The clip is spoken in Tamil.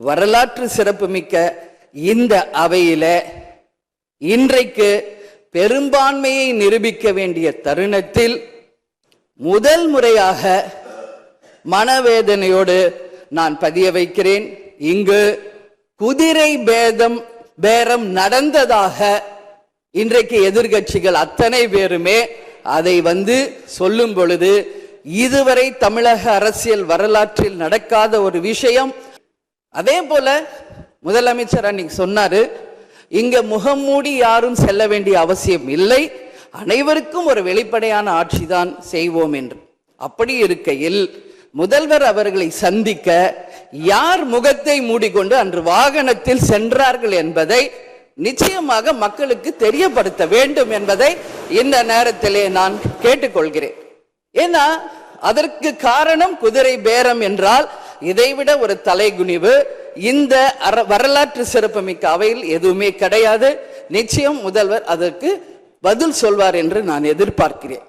வரலாற்று சிறப்புமிக்க இந்த அவையில இன்றைக்கு பெரும்பான்மையை நிரூபிக்க வேண்டிய தருணத்தில் முதல் முறையாக மனவேதனையோடு நான் பதிய வைக்கிறேன். இங்கு குதிரை பேரம் நடந்ததாக இன்றைக்கு எதிர்கட்சிகள் அத்தனை பேருமே அதை சொல்லும் பொழுது, இதுவரை தமிழக அரசியல் வரலாற்றில் நடக்காத ஒரு விஷயம். அதே போல முதலமைச்சர் அன்னைக்கு சொன்னாரு, இங்க முகம் மூடி யாரும் செல்ல வேண்டிய அவசியம் இல்லை, அனைவருக்கும் ஒரு வெளிப்படையான ஆட்சி தான் செய்வோம் என்று. அப்படி இருக்கையில் முதல்வர் அவர்களை சந்திக்க யார் முகத்தை மூடிக்கொண்டு அன்று வாகனத்தில் சென்றார்கள் என்பதை நிச்சயமாக மக்களுக்கு தெரியப்படுத்த வேண்டும் என்பதை இந்த நேரத்திலே நான் கேட்டுக்கொள்கிறேன். ஏன்னா அதற்கு காரணம் குதிரை பேரம் என்றால் இதைவிட ஒரு தலைகுனிவு இந்த வரலாற்று சிறப்புமிக்க அவையில் எதுவுமே கிடையாது. நிச்சயம் முதல்வர் அதற்கு பதில் சொல்வார் என்று நான் எதிர்பார்க்கிறேன்.